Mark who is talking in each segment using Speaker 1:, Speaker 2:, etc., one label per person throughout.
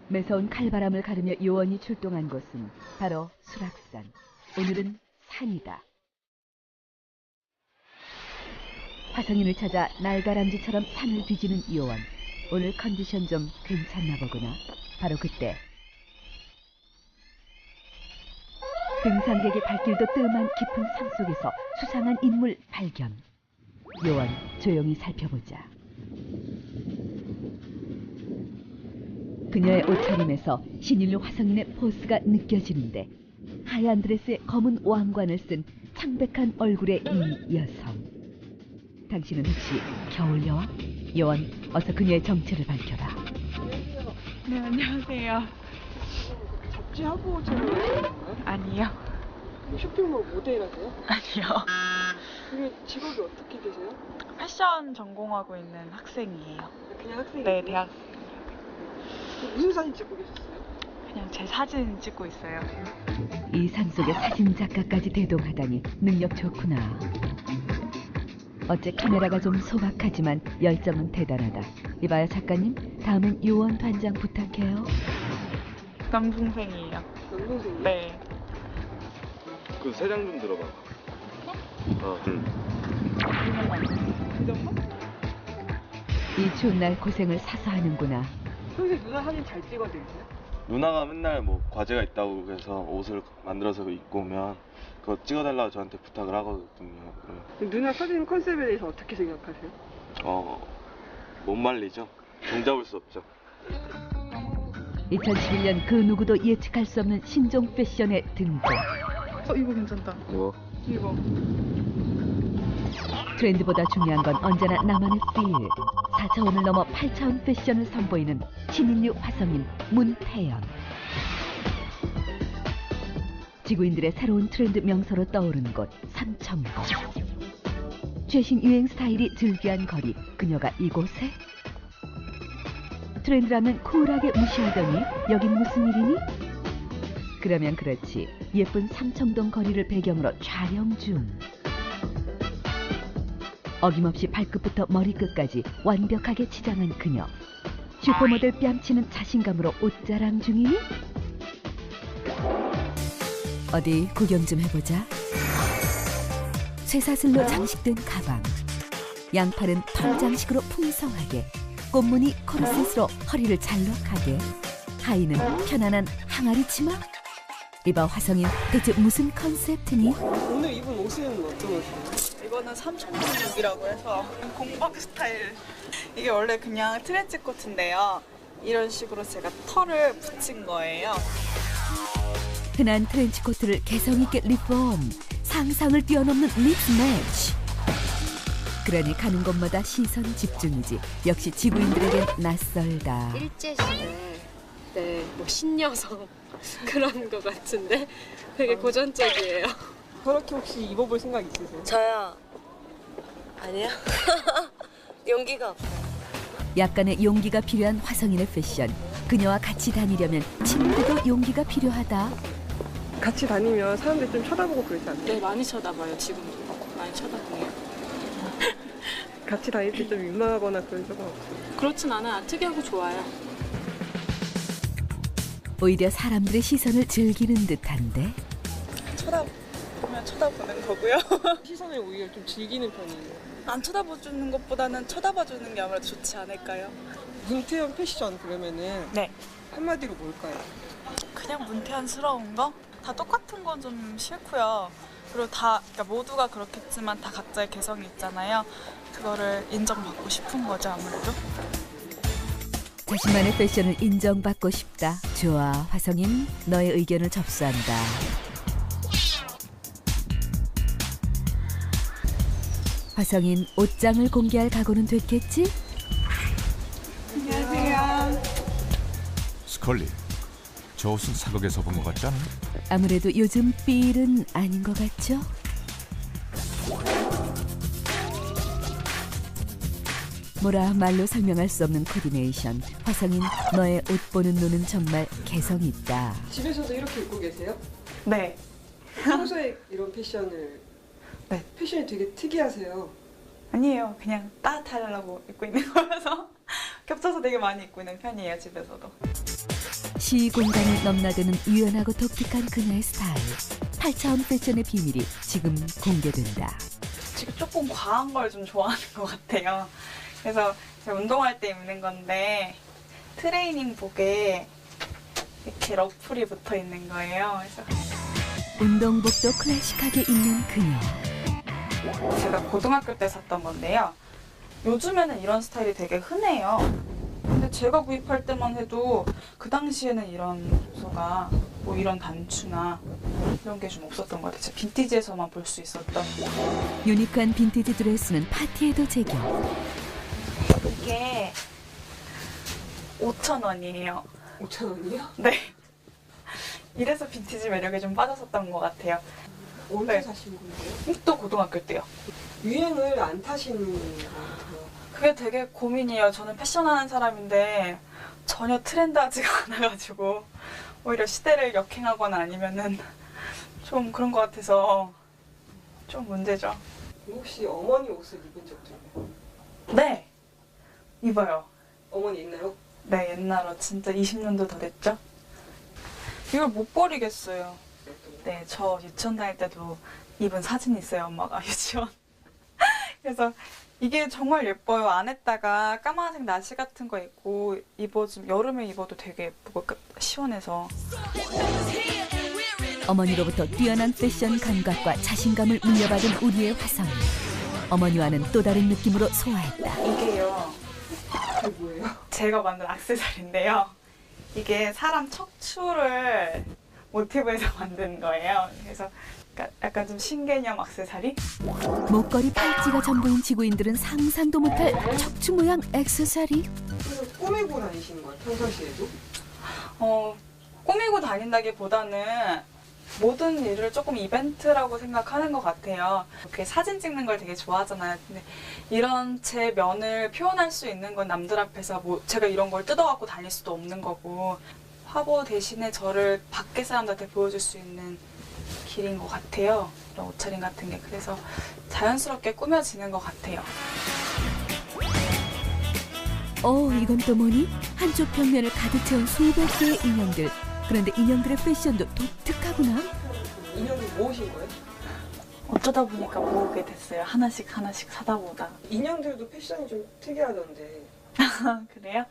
Speaker 1: 매서운 칼바람을 가르며 요원이 출동한 곳은 바로 수락산. 오늘은 산이다. 화성인을 찾아 날가람쥐처럼 산을 뒤지는 요원. 오늘 컨디션 좀 괜찮나 보구나. 바로 그때 등산객의 발길도 뜸한 깊은 산 속에서 수상한 인물 발견. 요원, 조용히 살펴보자. 그녀의 옷차림에서 신인류 화성인의 포스가 느껴지는데 하얀 드레스에 검은 왕관을 쓴 창백한 얼굴의 이 여성. 당신은 혹시 겨울여왕? 요원, 어서 그녀의 정체를 밝혀라.
Speaker 2: 네, 안녕하세요.
Speaker 3: 잡지하고 제가
Speaker 2: 아니요.
Speaker 3: 쇼핑몰 모델 하세요?
Speaker 2: 아니요.
Speaker 3: 그게 직업이 어떻게 되세요?
Speaker 2: 패션 전공하고 있는 학생이에요.
Speaker 3: 그냥 학생이세요?
Speaker 2: 네, 대학.
Speaker 3: 무슨 사진 찍고 계셨어요?
Speaker 2: 그냥 제 사진 찍고 있어요.
Speaker 1: 이 산속에 사진작가까지 대동하다니 능력 좋구나. 어째 카메라가 좀 소박하지만 열정은 대단하다. 이봐요 작가님, 다음엔 요원 단장 부탁해요.
Speaker 2: 남동생이에요.
Speaker 3: 남동생이요?
Speaker 2: 네.
Speaker 4: 그 세 장 좀 들어봐.
Speaker 3: 그 정도?
Speaker 1: 이 추운 날 고생을 사서 하는구나.
Speaker 3: 평소에 누나 사진 잘 찍어드리세요?
Speaker 4: 누나가 맨날 뭐 과제가 있다고 해서 옷을 만들어서 입고 오면 그거 찍어달라고 저한테 부탁을 하거든요.
Speaker 3: 누나 사진 컨셉에 대해서 어떻게 생각하세요?
Speaker 4: 못 말리죠. 종잡을 수 없죠.
Speaker 1: 2011년 그 누구도 예측할 수 없는 신종 패션의 등장.
Speaker 2: 이거 괜찮다.
Speaker 4: 뭐?
Speaker 2: 이거.
Speaker 1: 트렌드보다 중요한 건 언제나 나만의 필. 4차원을 넘어 8차원 패션을 선보이는 신인류 화성인 문태연. 지구인들의 새로운 트렌드 명소로 떠오른 곳 삼천고. 최신 유행 스타일이 즐비한 거리, 그녀가 이곳에? 트렌드라면 쿨하게 무시하더니 여긴 무슨 일이니? 그러면 그렇지, 예쁜 삼청동 거리를 배경으로 촬영 중. 어김없이 발끝부터 머리끝까지 완벽하게 치장한 그녀. 슈퍼모델 뺨치는 자신감으로 옷자랑 중이니? 어디 구경 좀 해보자. 쇠사슬로 장식된 가방. 양팔은 털 장식으로 풍성하게. 꽃무늬 코르셋으로 허리를 잘록하게. 하의는 편안한 항아리 치마. 이봐 화성인, 대체 무슨 컨셉트니?
Speaker 3: 오늘 입은 옷은 어떤 옷이에요?
Speaker 2: 이거는 삼청동룩이라고 해서 공방 스타일. 이게 원래 그냥 트렌치 코트인데요. 이런 식으로 제가 털을 붙인 거예요.
Speaker 1: 흔한 트렌치코트를 개성있게 리폼. 상상을 뛰어넘는 믹스 매치. 그러니 가는 곳마다 시선 집중이지. 역시 지구인들에겐 낯설다.
Speaker 5: 일제시대 네, 뭐 신여성 그런 거 같은데 되게 고전적이에요.
Speaker 3: 저렇게 혹시 입어볼 생각 있으세요?
Speaker 5: 저요? 아니요. 용기가 없어요.
Speaker 1: 약간의 용기가 필요한 화성인의 패션. 그녀와 같이 다니려면 친구도 용기가 필요하다.
Speaker 3: 같이 다니면 사람들 좀 쳐다보고 그러지 않나요?
Speaker 5: 네, 많이 쳐다봐요. 지금 많이 쳐다보네요.
Speaker 3: 같이 다닐 때 좀 민망하거나 그런 적은 없어요?
Speaker 5: 그렇진 않아요. 특이하고 좋아요.
Speaker 1: 오히려 사람들의 시선을 즐기는 듯한데.
Speaker 2: 쳐다보면 쳐다보는 거고요.
Speaker 3: 시선을 오히려 좀 즐기는 편이에요.
Speaker 2: 안 쳐다봐주는 것보다는 쳐다봐주는 게 아무래도 좋지 않을까요?
Speaker 3: 문태연 패션 그러면은
Speaker 2: 네.
Speaker 3: 한마디로 뭘까요?
Speaker 2: 그냥 문태연스러운 거? 다 똑같은 건 좀 싫고요. 그리고 그러니까 모두가 그렇겠지만 다 각자의 개성이 있잖아요. 그거를 인정받고 싶은 거죠, 아무래도.
Speaker 1: 자신만의 패션을 인정받고 싶다. 좋아, 화성인, 너의 의견을 접수한다. 화성인, 옷장을 공개할 각오는 됐겠지?
Speaker 2: 안녕하세요.
Speaker 6: 스컬리, 저 옷은 사극에서 본 것 같지 않아?
Speaker 1: 아무래도 요즘 삘은 아닌 것 같죠? 뭐라 말로 설명할 수 없는 코디네이션. 화성인, 너의 옷 보는 눈은 정말 개성 있다.
Speaker 3: 집에서도 이렇게 입고 계세요?
Speaker 2: 네.
Speaker 3: 평소에 이런 패션을
Speaker 2: 네.
Speaker 3: 패션이 되게 특이하세요.
Speaker 2: 아니에요. 그냥 따뜻하려고 입고 있는 거라서 겹쳐서 되게 많이 입고 있는 편이에요, 집에서도.
Speaker 1: 시 공간을 넘나드는 유연하고 독특한 그녀의 스타일. 8차원 패션의 비밀이 지금 공개된다.
Speaker 2: 지금 조금 과한 걸 좀 좋아하는 것 같아요. 그래서 제가 운동할 때 입는 건데 트레이닝복에 이렇게 러플이 붙어 있는 거예요. 그래서
Speaker 1: 운동복도 클래식하게 입는 그녀.
Speaker 2: 제가 고등학교 때 샀던 건데요. 요즘에는 이런 스타일이 되게 흔해요. 근데 제가 구입할 때만 해도 그 당시에는 이런 요소가 뭐 이런 단추나 이런 게 좀 없었던 것 같아요. 진짜 빈티지에서만 볼 수 있었던.
Speaker 1: 유니크한 빈티지 드레스는 파티에도 제격.
Speaker 2: 이게 5,000원이에요.
Speaker 3: 5,000원이요?
Speaker 2: 네. 이래서 빈티지 매력에 좀 빠졌었던 것 같아요.
Speaker 3: 언제
Speaker 2: 네.
Speaker 3: 사신 건데요?
Speaker 2: 또 고등학교 때요.
Speaker 3: 유행을 안 타시는 것 같아요.
Speaker 2: 그게 되게 고민이에요. 저는 패션하는 사람인데 전혀 트렌드하지가 않아가지고 오히려 시대를 역행하거나 아니면은 좀 그런 것 같아서 좀 문제죠.
Speaker 3: 혹시 어머니 옷을 입은 적도 있나요?
Speaker 2: 네. 입어요.
Speaker 3: 어머니 있나요?
Speaker 2: 네, 옛날로 진짜 20년도 더 됐죠. 이걸 못 버리겠어요. 네, 저 유치원 다닐 때도 입은 사진이 있어요, 엄마가 유치원. 그래서 이게 정말 예뻐요. 안에다가 까만색 나시 같은 거 입고 입어주면 여름에 입어도 되게 예쁘고 시원해서.
Speaker 1: 어머니로부터 뛰어난 패션 감각과 자신감을 물려받은 우리의 화성이 어머니와는 또 다른 느낌으로 소화했다.
Speaker 2: 이게요,
Speaker 3: 그게 뭐예요?
Speaker 2: 제가 만든 액세서리인데요. 이게 사람 척추를 모티브해서 만든 거예요. 그래서 약간 좀 신개념 액세서리?
Speaker 1: 목걸이 팔찌가 전부인 지구인들은 상상도 못할 척추 모양 액세서리.
Speaker 3: 그래서 꾸미고 다니시는 거예요? 평상시에도?
Speaker 2: 꾸미고 다닌다기보다는 모든 일을 조금 이벤트라고 생각하는 것 같아요. 이렇게 사진 찍는 걸 되게 좋아하잖아요. 근데 이런 제 면을 표현할 수 있는 건 남들 앞에서 뭐 제가 이런 걸 뜯어갖고 다닐 수도 없는 거고 화보 대신에 저를 밖에 사람들한테 보여줄 수 있는 길인 것 같아요. 이런 옷차림 같은 게. 그래서 자연스럽게 꾸며지는 것 같아요.
Speaker 1: 이건 또 뭐니? 한쪽 벽면을 가득 채운 수백 개의 인형들. 그런데 인형들의 패션도 독특하구나.
Speaker 3: 인형을 모으신 거예요?
Speaker 2: 어쩌다 보니까 모으게 됐어요. 하나씩 사다 보다.
Speaker 3: 인형들도 패션이 좀 특이하던데.
Speaker 2: 그래요?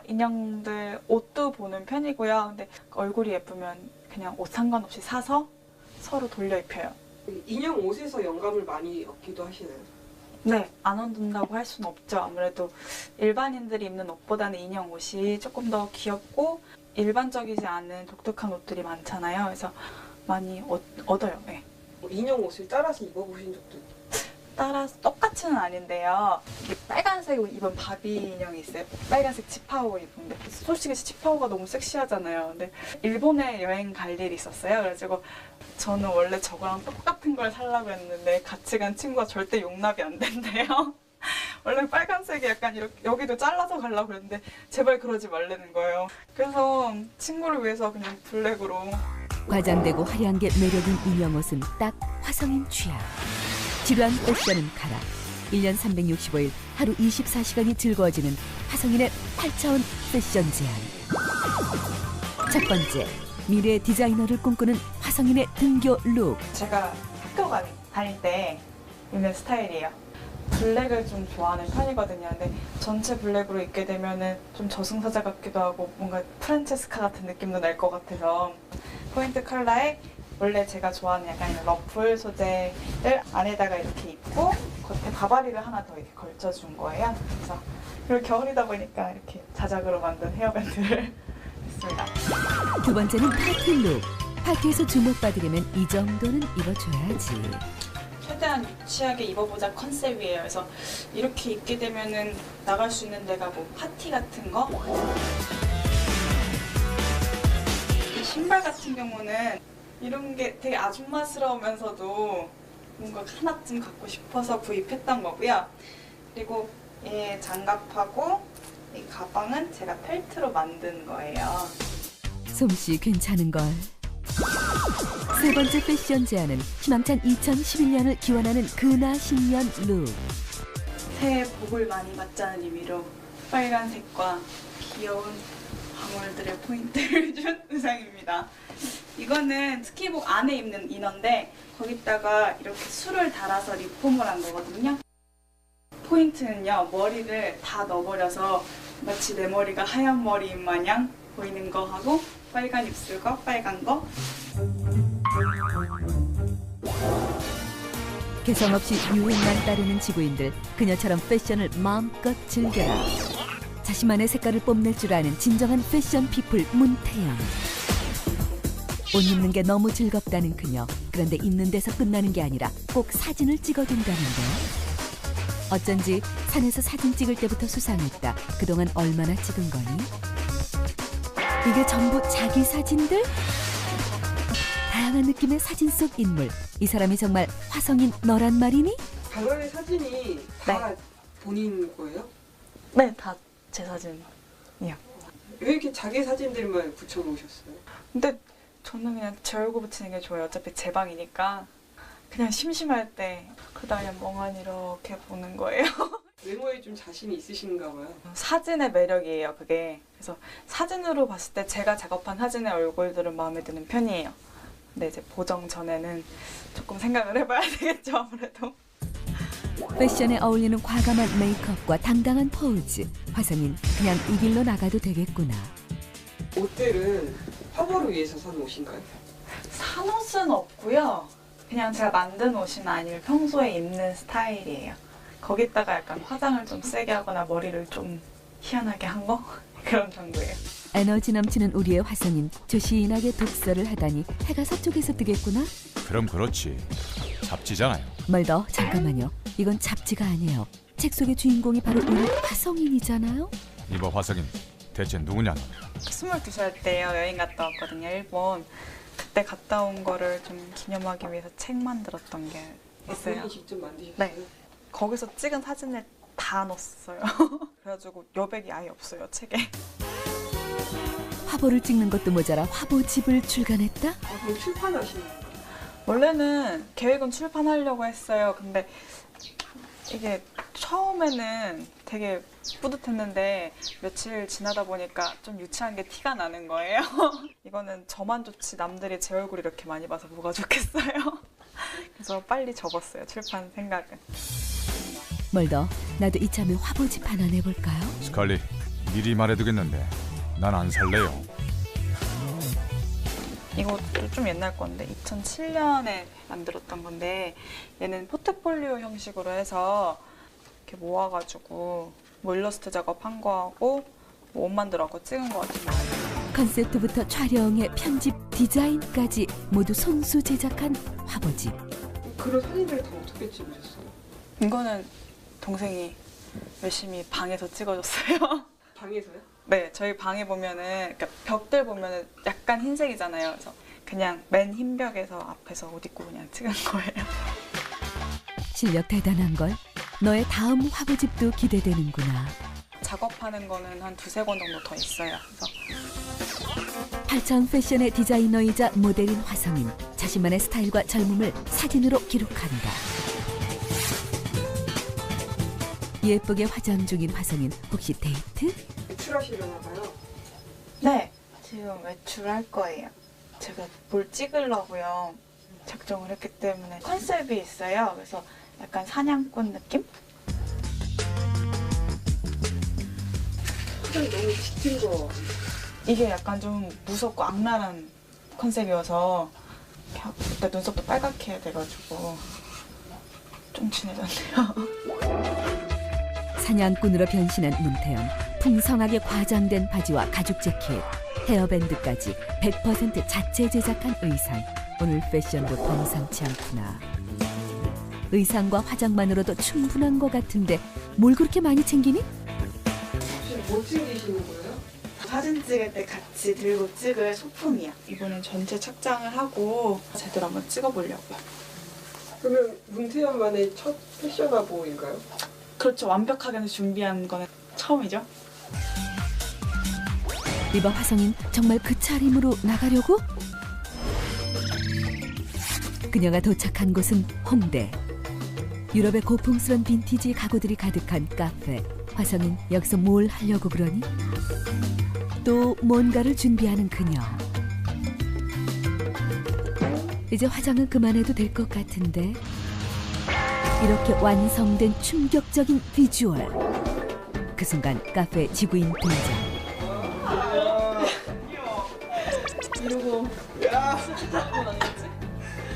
Speaker 2: 인형들 옷도 보는 편이고요. 근데 얼굴이 예쁘면 그냥 옷 상관없이 사서 서로 돌려 입혀요.
Speaker 3: 인형 옷에서 영감을 많이 얻기도 하시나요?
Speaker 2: 네, 안 얻는다고 할 수는 없죠. 아무래도 일반인들이 입는 옷보다는 인형 옷이 조금 더 귀엽고 일반적이지 않은 독특한 옷들이 많잖아요. 그래서 많이 얻어요. 네.
Speaker 3: 인형 옷을 따라서 입어보신 적도 있나요?
Speaker 2: 따라서 똑같이는 아닌데요. 이 빨간색 입은 바비 인형이 있어요. 빨간색 치파오 입은데 솔직히 치파오가 너무 섹시하잖아요. 근데 일본에 여행 갈 일이 있었어요. 그래가지고 저는 원래 저거랑 똑같은 걸 사려고 했는데 같이 간 친구가 절대 용납이 안 된대요. 원래 빨간색이 약간 이렇게 여기도 잘라서 가려고 그랬는데 제발 그러지 말라는 거예요. 그래서 친구를 위해서 그냥 블랙으로.
Speaker 1: 과장되고 화려한 게 매력인 인형 옷은 딱 화성인 취향. 지루한 패션은 가라. 1년 365일 하루 24시간이 즐거워지는 화성인의 8차원 패션 제안. 첫 번째, 미래 디자이너를 꿈꾸는 화성인의 등교 룩.
Speaker 2: 제가 학교 다닐 때 입는 스타일이에요. 블랙을 좀 좋아하는 편이거든요. 근데 전체 블랙으로 입게 되면은 좀 저승사자 같기도 하고 뭔가 프란체스카 같은 느낌도 날 것 같아서 포인트 컬러에 원래 제가 좋아하는 약간 러플 소재를 안에다가 이렇게 입고 겉에 바바리를 하나 더 이렇게 걸쳐준 거예요. 그래서 그리고 겨울이다 보니까 이렇게 자작으로 만든 헤어밴드를 했습니다.
Speaker 1: 두 번째는 파티 룩. 파티에서 주목받으려면 이 정도는 입어줘야지.
Speaker 2: 최대한 유치하게 입어보자 컨셉이에요. 그래서 이렇게 입게 되면은 나갈 수 있는 데가 뭐 파티 같은 거? 이 신발 같은 경우는 이런 게 되게 아줌마스러우면서도 뭔가 하나쯤 갖고 싶어서 구입했던 거고요. 그리고 이 장갑하고 이 가방은 제가 펠트로 만든 거예요.
Speaker 1: 솜씨 괜찮은걸. 세 번째 패션 제안은 희망찬 2011년을 기원하는 근하 신년 룩.
Speaker 2: 새해 복을 많이 받자는 의미로 빨간색과 귀여운 방울들의 포인트를 준 의상입니다. 이거는 스키복 안에 입는 이너인데 거기다가 이렇게 술을 달아서 리폼을 한 거거든요. 포인트는요, 머리를 다 넣어버려서 마치 내 머리가 하얀 머리인 마냥 보이는 거 하고 빨간 입술과 빨간 거.
Speaker 1: 개성 없이 유행만 따르는 지구인들, 그녀처럼 패션을 마음껏 즐겨라. 자신만의 색깔을 뽐낼 줄 아는 진정한 패션 피플 문태영. 옷 입는 게 너무 즐겁다는 그녀. 그런데 입는 데서 끝나는 게 아니라 꼭 사진을 찍어둔다는데. 어쩐지 산에서 사진 찍을 때부터 수상했다. 그동안 얼마나 찍은 거니? 이게 전부 자기 사진들? 다양한 느낌의 사진 속 인물. 이 사람이 정말 화성인 너란 말이니?
Speaker 3: 방울의 사진이 다 본인 거예요?
Speaker 2: 네, 다 제 사진이요.
Speaker 3: 왜 이렇게 자기 사진들만 붙여놓으셨어요?
Speaker 2: 근데 저는 그냥 제 얼굴 붙이는 게 좋아요. 어차피 제 방이니까. 그냥 심심할 때 그다음에 그냥 멍하니 이렇게 보는 거예요.
Speaker 3: 외모에 좀 자신이 있으신가 봐요.
Speaker 2: 사진의 매력이에요, 그게. 그래서 사진으로 봤을 때 제가 작업한 사진의 얼굴들은 마음에 드는 편이에요. 근데 이제 보정 전에는 조금 생각을 해봐야 되겠죠, 아무래도.
Speaker 1: 패션에 어울리는 과감한 메이크업과 당당한 포즈. 화성인 그냥 이 길로 나가도 되겠구나.
Speaker 3: 옷들은 화보를 위해서 산 옷인가요?
Speaker 2: 산 옷은 없고요. 그냥 제가 만든 옷이나 아니면 평소에 입는 스타일이에요. 거기다가 약간 화장을 좀 세게 하거나 머리를 좀 희한하게 한 거? 그런 정도예요.
Speaker 1: 에너지 넘치는 우리의 화성인, 조신하게 독서를 하다니 해가 서쪽에서 뜨겠구나.
Speaker 6: 그럼 그렇지. 잡지잖아요.
Speaker 1: 뭘 더? 잠깐만요. 이건 잡지가 아니에요. 책 속의 주인공이 바로 우리 화성인이잖아요.
Speaker 6: 이봐 화성인, 대체 누구냐 너?
Speaker 2: 22살 때요, 여행 갔다 왔거든요, 일본. 그때 갔다 온 거를 좀 기념하기 위해서 책 만들었던 게 있어요.
Speaker 3: 본인이 직접 만드셨어요?
Speaker 2: 네. 거기서 찍은 사진을 다 넣었어요. 그래가지고 여백이 아예 없어요, 책에.
Speaker 1: 화보를 찍는 것도 모자라 화보집을 출간했다?
Speaker 3: 그럼 출판하시는 거예요?
Speaker 2: 원래는 계획은 출판하려고 했어요. 근데 이게 처음에는 되게 뿌듯했는데 며칠 지나다 보니까 좀 유치한 게 티가 나는 거예요. 이거는 저만 좋지 남들이 제 얼굴 이렇게 많이 봐서 뭐가 좋겠어요. 그래서 빨리 접었어요, 출판 생각은.
Speaker 1: 뭘 더? 나도 이참에 화보집 하나 내볼까요?
Speaker 6: 스칼리, 미리 말해두겠는데 난 안 살래요.
Speaker 2: 이것도 좀 옛날 건데 2007년에 만들었던 건데 얘는 포트폴리오 형식으로 해서 이렇게 모아가지고 뭐 일러스트 작업한 거하고 뭐 옷 만들어갖고 찍은 거 같은 거.
Speaker 1: 컨셉트부터 촬영에 편집, 디자인까지 모두 손수 제작한 화보집.
Speaker 3: 그런 사진들 다 어떻게 찍으셨어요?
Speaker 2: 이거는 동생이 열심히 방에서 찍어줬어요.
Speaker 3: 방에서요?
Speaker 2: 네, 저희 방에 보면은 그러니까 벽들 보면은 약간 흰색이잖아요. 그래서 그냥 맨 흰 벽에서 앞에서 옷 입고 그냥 찍은 거예요.
Speaker 1: 실력 대단한 걸. 너의 다음 화보집도 기대되는구나.
Speaker 2: 작업하는 거는 한 2-3권 정도 더 있어요. 그래서
Speaker 1: 8차원 패션의 디자이너이자 모델인 화성인. 자신만의 스타일과 젊음을 사진으로 기록한다. 예쁘게 화장 중인 화성인. 혹시 데이트?
Speaker 3: 외출하시려나 봐요.
Speaker 2: 네, 지금 외출할 거예요. 제가 뭘 찍으려고요. 작정을 했기 때문에 컨셉이 있어요. 그래서 약간 사냥꾼 느낌?
Speaker 3: 화장이 너무 짙은 거.
Speaker 2: 이게 약간 좀 무섭고 악랄한 컨셉이어서 그때 눈썹도 빨갛게 해야 돼가지고 좀 진해졌네요.
Speaker 1: 사냥꾼으로 변신한 문태영. 풍성하게 과장된 바지와 가죽 재킷, 헤어밴드까지 100% 자체 제작한 의상. 오늘 패션도 범상치 않구나. 의상과 화장만으로도 충분한 것 같은데 뭘 그렇게 많이 챙기니?
Speaker 3: 혹시 뭐 챙기시는 거예요?
Speaker 2: 사진 찍을 때 같이 들고 찍을 소품이야. 이번엔 전체 착장을 하고 제대로 한번 찍어보려고요.
Speaker 3: 그러면 문태연만의 첫 패션 화보인가요?
Speaker 2: 그렇죠. 완벽하게 준비한 거는 처음이죠.
Speaker 1: 이봐 화성인, 정말 그 차림으로 나가려고? 그녀가 도착한 곳은 홍대. 유럽의 고풍스런 빈티지 가구들이 가득한 카페 화성인 여기서 뭘 하려고 그러니? 또 뭔가를 준비하는 그녀. 이제 화장은 그만해도 될 것 같은데. 이렇게 완성된 충격적인 비주얼. 그 순간 카페 지구인 등장.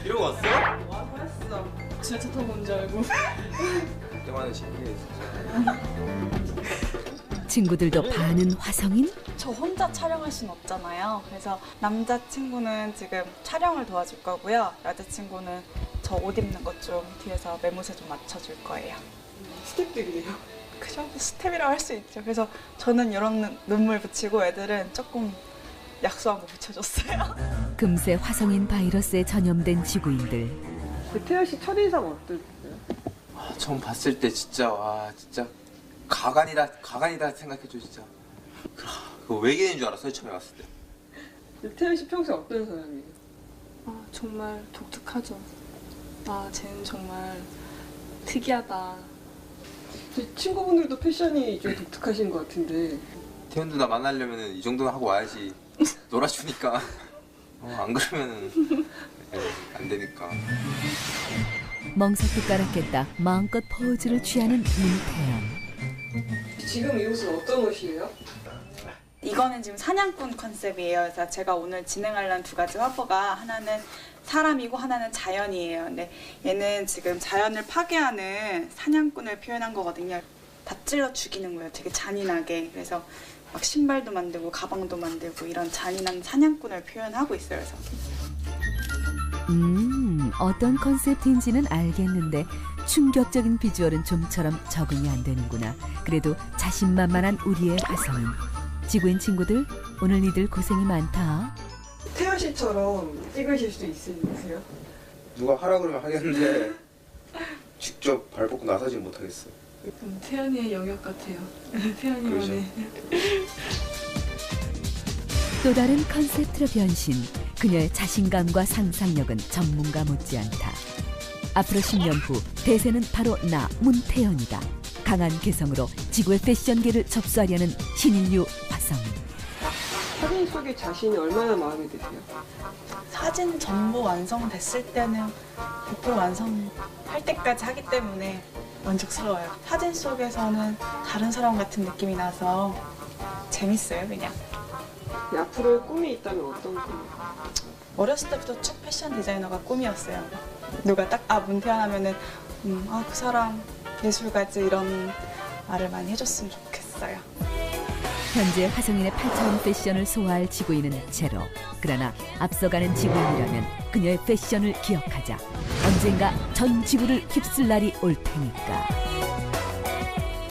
Speaker 7: 이러고 왔어?
Speaker 2: 했어. 진짜 차 타고 온 줄 알고.
Speaker 7: 그때만은 신기해 진짜.
Speaker 1: 친구들도 반은 화성인?
Speaker 2: 저 혼자 촬영할 순 없잖아요. 그래서 남자친구는 지금 촬영을 도와줄 거고요. 여자친구는 저 옷 입는 것 좀 뒤에서 매무새 좀 맞춰줄 거예요.
Speaker 3: 스텝들이네요.
Speaker 2: 그 정도 스텝이라고 할 수 있죠. 그래서 저는 이런 눈물 붙이고 애들은 조금 약소한 거 붙여줬어요.
Speaker 1: 금세 화성인 바이러스에 전염된 지구인들.
Speaker 3: 태연 씨 첫인상 어떠세요?
Speaker 7: 처음 봤을 때 진짜 와 진짜 가관이다 생각해줘 진짜. 그거 외계인인 줄 알았어요 처음에 봤을 때.
Speaker 3: 태연 씨 평소에 어떤 사람이에요?
Speaker 5: 정말 독특하죠. 쟤는 정말 특이하다.
Speaker 3: 제 친구분들도 패션이 좀 독특하신 것 같은데.
Speaker 7: 태연 누나 만나려면 이 정도는 하고 와야지. 놀아주니까. 안 그러면은 안 되니까.
Speaker 1: 멍석도 깔았겠다. 마음껏 포즈를 취하는 문태연.
Speaker 3: 지금 이 옷은 어떤 옷이에요?
Speaker 2: 이거는 지금 사냥꾼 컨셉이에요. 그래서 제가 오늘 진행하려는 두 가지 화보가 하나는 사람이고 하나는 자연이에요. 근데 얘는 지금 자연을 파괴하는 사냥꾼을 표현한 거거든요. 다 찔러 죽이는 거예요. 되게 잔인하게. 그래서 막 신발도 만들고 가방도 만들고 이런 잔인한 사냥꾼을 표현하고 있어요. 그래서
Speaker 1: 어떤 컨셉인지는 알겠는데 충격적인 비주얼은 좀처럼 적응이 안 되는구나. 그래도 자신만만한 우리의 화성인. 지구인 친구들, 오늘 니들 고생이 많다.
Speaker 3: 태연 씨처럼 찍으실 수 있으세요?
Speaker 7: 누가 하라 그러면 하겠는데 직접 발 뻗고 나서지 못하겠어.
Speaker 5: 태연이의 영역 같아요. 태연이만의.
Speaker 1: 또 다른 컨셉트로 변신. 그녀의 자신감과 상상력은 전문가 못지않다. 앞으로 10년 후 대세는 바로 나 문태연이다. 강한 개성으로 지구의 패션계를 접수하려는 신인류 화성인.
Speaker 3: 사진 속의 자신이 얼마나 마음에 드세요?
Speaker 2: 사진 전부 완성됐을 때는 100% 완성할 때까지 하기 때문에 만족스러워요. 사진 속에서는 다른 사람 같은 느낌이 나서 재밌어요, 그냥.
Speaker 3: 앞으로 꿈이 있다면 어떤 꿈이에요?
Speaker 2: 어렸을 때부터 쭉 패션 디자이너가 꿈이었어요. 누가 딱 문태연 하면은 그 사람 예술가지 이런 말을 많이 해줬으면 좋겠어요.
Speaker 1: 현재 화성인의 8차원 패션을 소화할 지구인은 제로. 그러나 앞서가는 지구인이라면 그녀의 패션을 기억하자. 언젠가 전 지구를 휩쓸 날이 올 테니까.